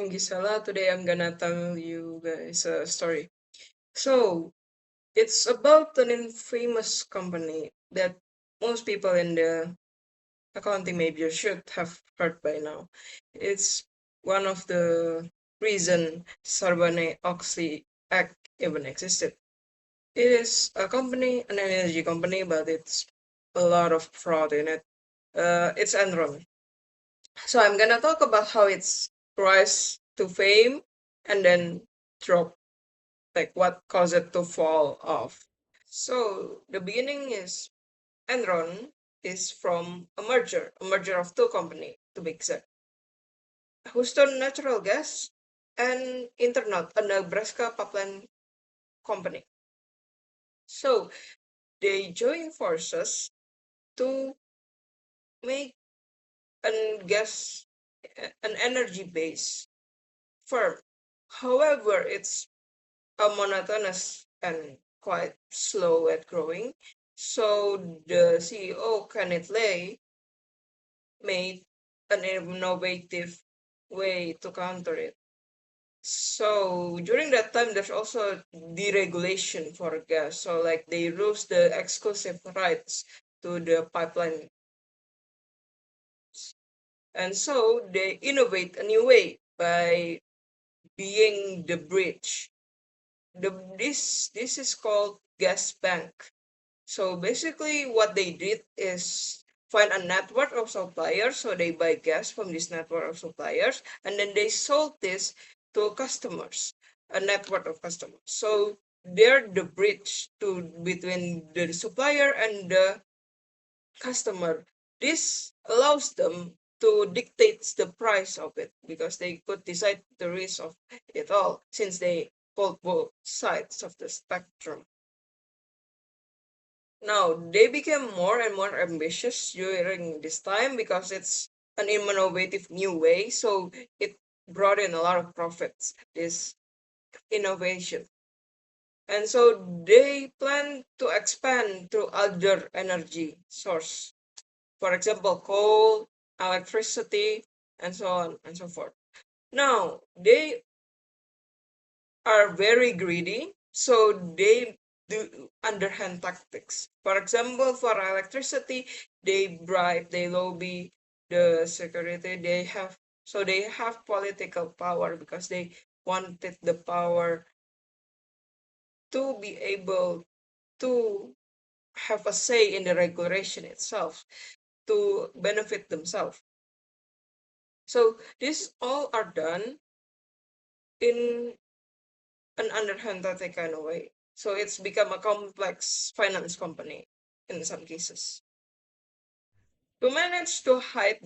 I'm Gisela. Today I'm gonna tell you guys a story. So, it's about an infamous company that most people in the accounting major should have heard by now. It's one of the reason Sarbanes-Oxley Act even existed. It is a company, an energy company, but it's a lot of fraud in it. It's Enron. So I'm gonna talk about how it's rise to fame and then drop, like what caused it to fall off. So the beginning is Enron is from a merger of two companies to be exact. Houston Natural Gas and Internal, a Nebraska pipeline company. So they join forces to make gas, an energy base firm. However, it's monotonous and quite slow at growing. So the CEO, Kenneth Lay, made an innovative way to counter it. So during that time, there's also deregulation for gas. So like they lose the exclusive rights to the pipeline. And so they innovate a new way by being the bridge. This is called gas bank. So basically, what they did is find a network of suppliers. So they buy gas from this network of suppliers, and then they sold this to customers, a network of customers. So they're the bridge to between the supplier and the customer. This allows them to dictate the price of it because they could decide the risk of it all since they hold both sides of the spectrum. Now, they became more and more ambitious during this time because it's an innovative new way. So it brought in a lot of profits, this innovation. And so they plan to expand to other energy source. For example, coal, electricity, and so on and so forth. Now, they are very greedy, so they do underhand tactics. For example, for electricity, they bribe, they lobby the security. They have political power because they wanted the power to be able to have a say in the regulation itself to benefit themselves. So these all are done in an underhand kind of way. So it's become a complex finance company in some cases. To manage to hide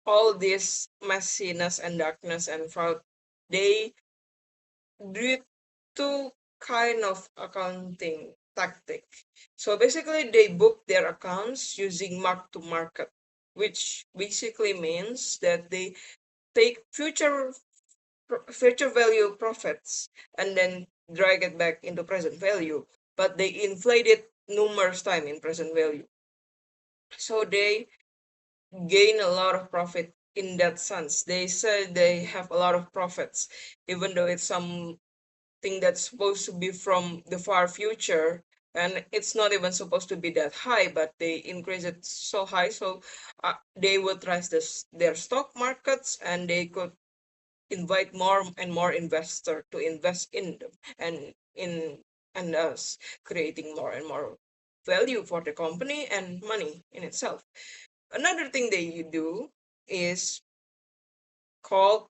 all this messiness and darkness and fraud, they did two kind of accounting tactic. So basically, they book their accounts using mark to market, which basically means that they take future value profits and then drag it back into present value, but they inflate it numerous times in present value. So they gain a lot of profit in that sense. They say they have a lot of profits, even though it's something that's supposed to be from the far future. And it's not even supposed to be that high, but they increase it so high, so they would rise their stock markets, and they could invite more and more investor to invest in them and in and us creating more and more value for the company and money in itself. Another thing they do is called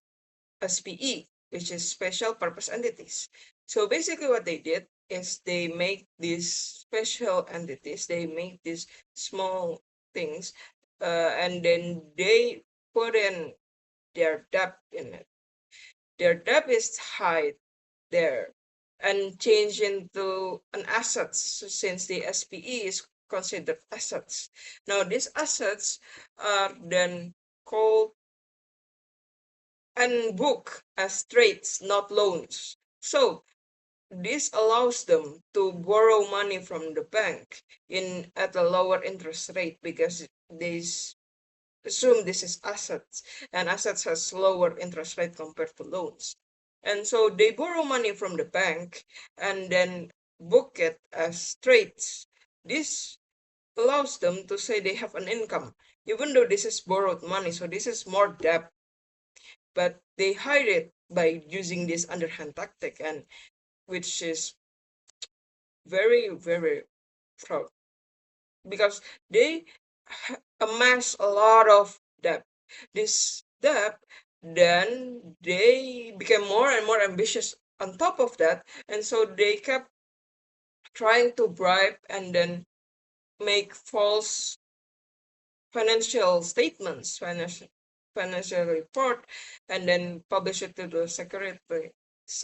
SPE, which is special purpose entities. So basically what they did is they make these special entities, they make these small things, and then they put in their debt in it. Their debt is high there and change into an assets since the SPE is considered assets. Now these assets are then called and book as trades, not loans. So this allows them to borrow money from the bank in at a lower interest rate because these assume this is assets, and assets has lower interest rate compared to loans. And so they borrow money from the bank and then book it as trades. This allows them to say they have an income, even though this is borrowed money, so this is more debt, but they hide it by using this underhand tactic, and which is very, very fraud because they amass a lot of debt. This debt, then they became more and more ambitious on top of that, and so they kept trying to bribe and then make false financial statements, financial report, and then publish it to the Securities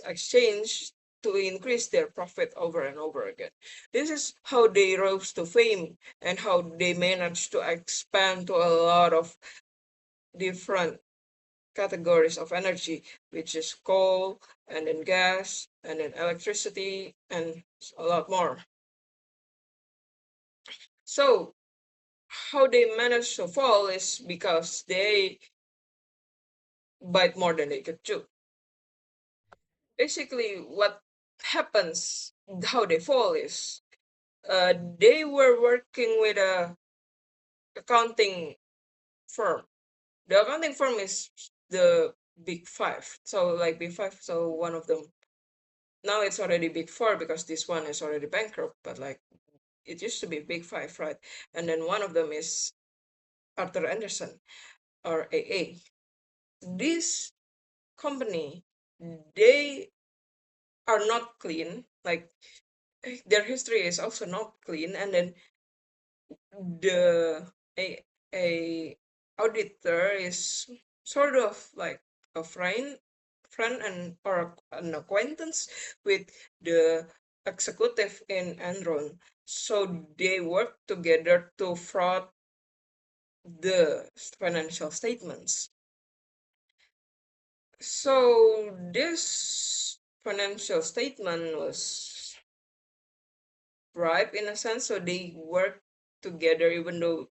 Exchange to increase their profit over and over again. This is how they rose to fame and how they managed to expand to a lot of different categories of energy, which is coal and then gas and then electricity and a lot more. So how they managed to fall is because they bite more than they could chew. Basically, what happens, how they fall is they were working with a accounting firm. The accounting firm is the big five. So like big five, so one of them now it's already big four because this one is already bankrupt, but like it used to be big five, right? And then one of them is Arthur Anderson or AA. This company, they are not clean. Like their history is also not clean, and then the a auditor is sort of like a friend and or an acquaintance with the executive in Enron. So they work together to fraud the financial statements. So this financial statement was bribe in a sense. So they work together even though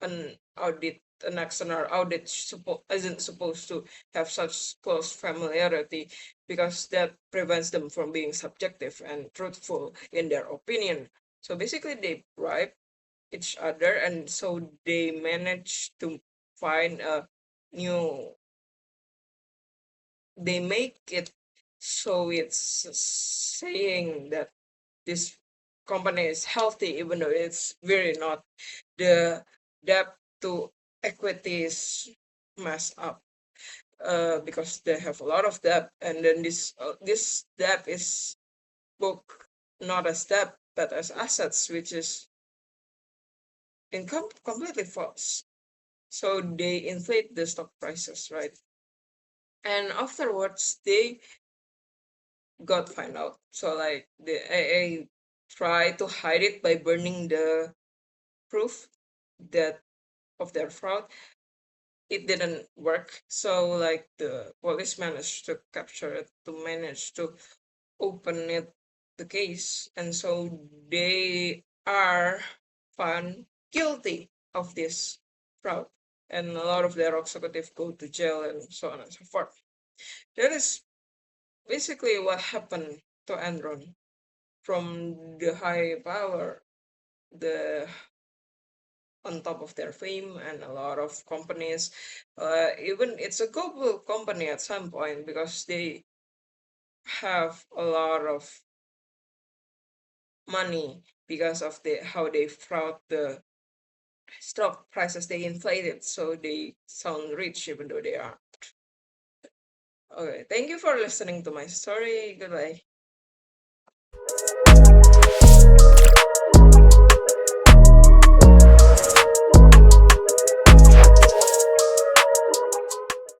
an an external audit isn't supposed to have such close familiarity because that prevents them from being subjective and truthful in their opinion. So basically, they bribe each other, and so they manage to find a new. They make it so it's saying that this company is healthy, even though it's very not. The debt to equity is messed up because they have a lot of debt, and then this debt is booked not as debt but as assets, which is income completely false. So they inflate the stock prices, right? And afterwards, they got found out. So like the AA try to hide it by burning the proof that of their fraud. It didn't work. So like the police managed to capture it to manage to open it the case, and so they are found guilty of this fraud, and a lot of their executives go to jail and so on and so forth. That is basically what happened to Enron from the high power, the on top of their fame and a lot of companies. Even it's a global company at some point because they have a lot of money because of the how they fraud the stock prices. They inflate it so they sound rich even though they aren't. Okay, thank you for listening to my story. Goodbye.